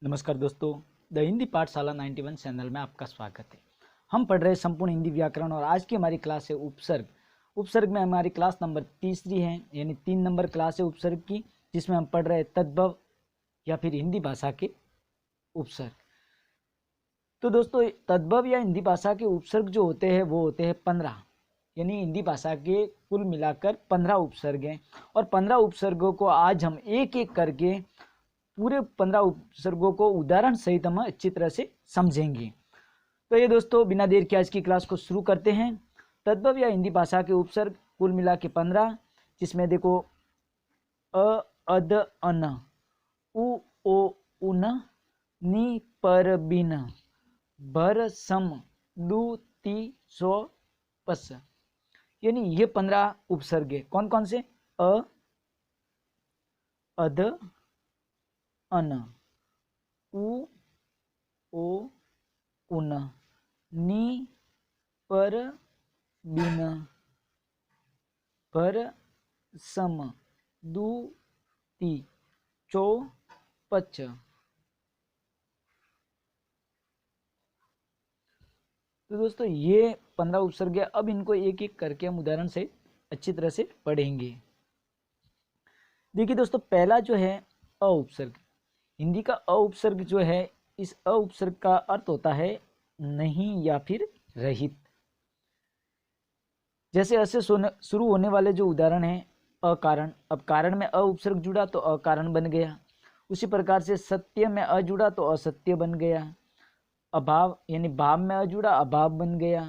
नमस्कार दोस्तों, द हिंदी पाठशाला 91 चैनल में आपका स्वागत है। हम पढ़ रहे संपूर्ण हिंदी व्याकरण और आज की हमारी क्लास है उपसर्ग। उपसर्ग में हमारी क्लास नंबर तीसरी है, यानी 3 नंबर क्लास है उपसर्ग की, जिसमें हम पढ़ रहे हैं तद्भव या फिर हिंदी भाषा के उपसर्ग। तो दोस्तों, तद्भव या हिंदी भाषा के उपसर्ग जो होते हैं वो होते हैं 15, यानी हिंदी भाषा के कुल मिलाकर 15 उपसर्ग हैं। और 15 उपसर्गों को आज हम एक एक करके पूरे 15 उपसर्गों को उदाहरण सहित हम अच्छी तरह से समझेंगे। तो ये दोस्तों, बिना देर के आज की क्लास को शुरू करते हैं। तद्भव या हिंदी भाषा के उपसर्ग कुल मिला के 15, जिसमें देखो अ, अद, अन, उ, ओ, उन, नि, पर, बिन, भर, सम, दु, ति, सो, पस, यानी ये 15 उपसर्ग है। कौन कौन से? अ, अध, अन, उ, ओ, उन, नि, पर, बिन, भर, सम, दु, ति, चो, पच। तो दोस्तों, ये 15 उपसर्ग है। अब इनको एक एक करके हम उदाहरण से अच्छी तरह से पढ़ेंगे। देखिए दोस्तों, पहला जो है अ उपसर्ग। हिंदी का अ उपसर्ग जो है, इस अ उपसर्ग का अर्थ होता है नहीं या फिर रहित। जैसे ऐसे शुरू होने वाले जो उदाहरण हैं, अकारण। अब कारण में अ उपसर्ग जुड़ा तो अकारण बन गया। उसी प्रकार से सत्य में अ जुड़ा तो असत्य बन गया। अभाव यानी भाव में अ जुड़ा, अभाव बन गया।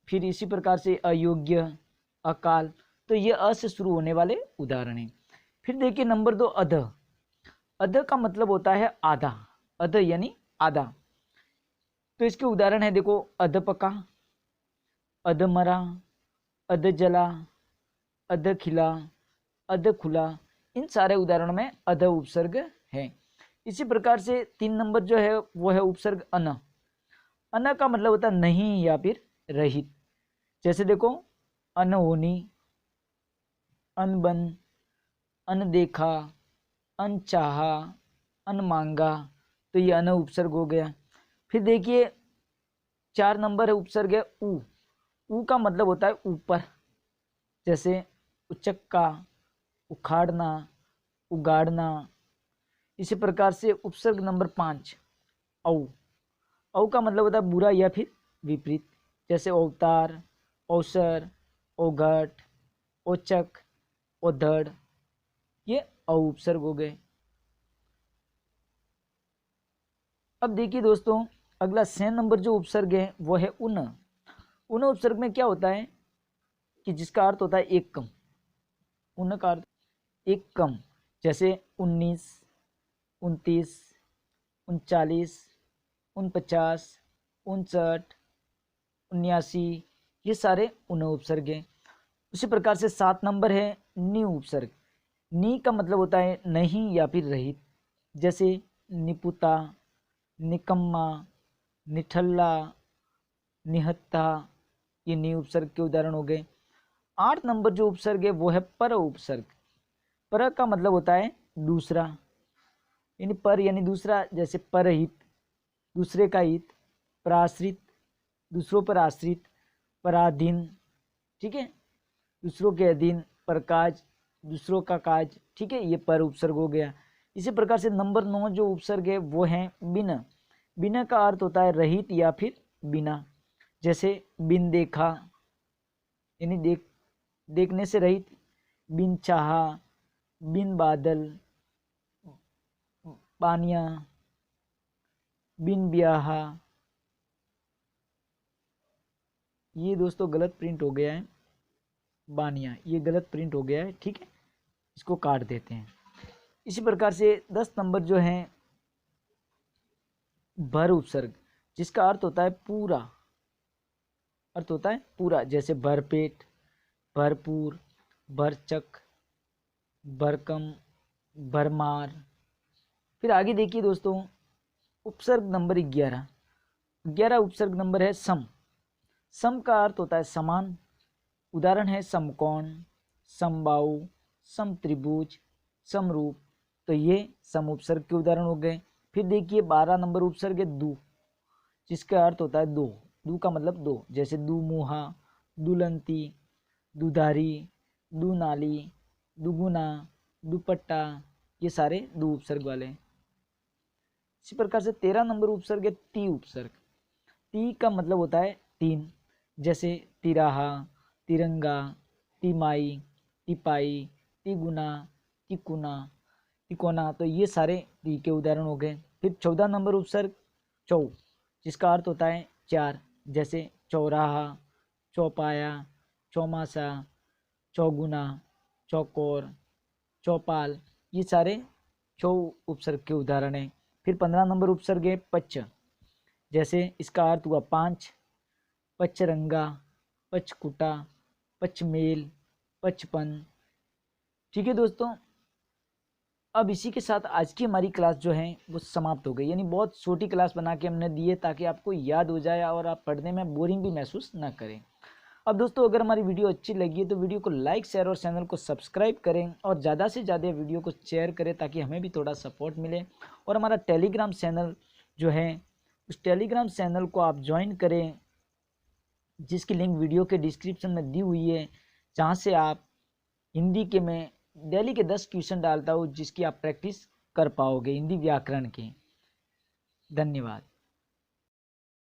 फिर इसी प्रकार से अयोग्य, अकाल। तो ये अ से शुरू होने वाले उदाहरण हैं। फिर देखिए नंबर 2, अध। अध का मतलब होता है आधा। अध यानी आधा। तो इसके उदाहरण है, देखो अध पका, अध मरा, अध जला, अध खिला, अध खुला। इन सारे उदाहरणों में अध उपसर्ग है। इसी प्रकार से 3 नंबर जो है वो है उपसर्ग अन। अन का मतलब होता है नहीं या फिर रहित। जैसे देखो अनहोनी, अनबन, अनदेखा, अनचाहा, अनमांगा। तो ये अन उपसर्ग हो गया। फिर देखिए 4 नंबर है उपसर्ग है उ। उ का मतलब होता है ऊपर। जैसे उचक्का, उखाड़ना, उगाड़ना। इसी प्रकार से उपसर्ग नंबर 5 औ। औ का मतलब होता है बुरा या फिर विपरीत। जैसे अवतार, अवसर, औघट, औचक, औधड़। ये औ उपसर्ग हो गए। अब देखिए दोस्तों, अगला 6 नंबर जो उपसर्ग है वो है उन। उन उपसर्ग में क्या होता है कि जिसका अर्थ होता है एक कम। उन का अर्थ एक कम। जैसे 19, 29, 39, 49, 59, 79। ये सारे उन उपसर्ग हैं। उसी प्रकार से 7 नंबर है नि उपसर्ग। नि का मतलब होता है नहीं या फिर रहित। जैसे निपुता, निकम्मा, निठल्ला, निहत्ता। ये नि उपसर्ग के उदाहरण हो गए। 8 नंबर जो उपसर्ग है वो है पर उपसर्ग। पर का मतलब होता है दूसरा, यानी पर यानी दूसरा। जैसे परहित, दूसरे का हित। पराश्रित, दूसरों पर आश्रित। पराधीन, ठीक है, दूसरों के अधीन। परकाज, दूसरों का काज। ठीक है, ये पर उपसर्ग हो गया। इसी प्रकार से नंबर 9 जो उपसर्ग है वो है बिन। बिन का अर्थ होता है रहित या फिर बिना। जैसे बिन देखा, यानी देखने से रहित। बिन चाहा, बिन बादल, पानिया, बिन ब्याहा। ये दोस्तों गलत प्रिंट हो गया है, बानिया। ये गलत प्रिंट हो गया है, ठीक है, इसको काट देते हैं। इसी प्रकार से 10 नंबर जो है भर उपसर्ग, जिसका अर्थ होता है पूरा। अर्थ होता है पूरा। जैसे भरपेट, भरपूर, भरचक, भरकम, भरमार। फिर आगे देखिए दोस्तों, उपसर्ग नंबर 11। 11 उपसर्ग नंबर है सम। सम का अर्थ होता है समान। उदाहरण है समकोण, समबाहु, समत्रिभुज, समरूप। तो ये सम उपसर्ग के उदाहरण हो गए। फिर देखिए 12 नंबर उपसर्ग है दू, जिसका अर्थ होता है दो। दू का मतलब दो, जैसे दू मुहा, दुलंती, दुधारी, दुनाली, दुगुना, दुपट्टा, ये सारे दू उपसर्ग वाले हैं। इसी प्रकार से 13 नंबर उपसर्ग है ती उपसर्ग। ती का मतलब होता है तीन, जैसे तिराहा, तिरंगा, तिमाई, तिपाई, तिगुना, तिकुना, तिकोना, तो ये सारे ती के उदाहरण हो गए। फिर 14 नंबर उपसर्ग चौ, जिसका अर्थ होता है चार, जैसे चौराहा, चौपाया, चौमासा, चौगुना, चौकोर, चौपाल, ये सारे चौ उपसर्ग के उदाहरण हैं। फिर 15 नंबर उपसर्ग है पच्च, जैसे इसका अर्थ हुआ पांच, पचरंगा, पचकुटा, पचमेल, पचपन। ठीक है दोस्तों, अब इसी के साथ आज की हमारी क्लास जो है वो समाप्त हो गई। यानी बहुत छोटी क्लास बना के हमने दी है ताकि आपको याद हो जाए और आप पढ़ने में बोरिंग भी महसूस ना करें। अब दोस्तों, अगर हमारी वीडियो अच्छी लगी है तो वीडियो को लाइक, शेयर और चैनल को सब्सक्राइब करें और ज़्यादा से ज़्यादा वीडियो को शेयर करें ताकि हमें भी थोड़ा सपोर्ट मिले। और हमारा टेलीग्राम चैनल जो है, उस टेलीग्राम चैनल को आप ज्वाइन करें, जिसकी लिंक वीडियो के डिस्क्रिप्शन में दी हुई है, जहाँ से आप हिंदी के मैं डेली के 10 क्वेश्चन डालता हूँ, जिसकी आप प्रैक्टिस कर पाओगे हिंदी व्याकरण के। धन्यवाद।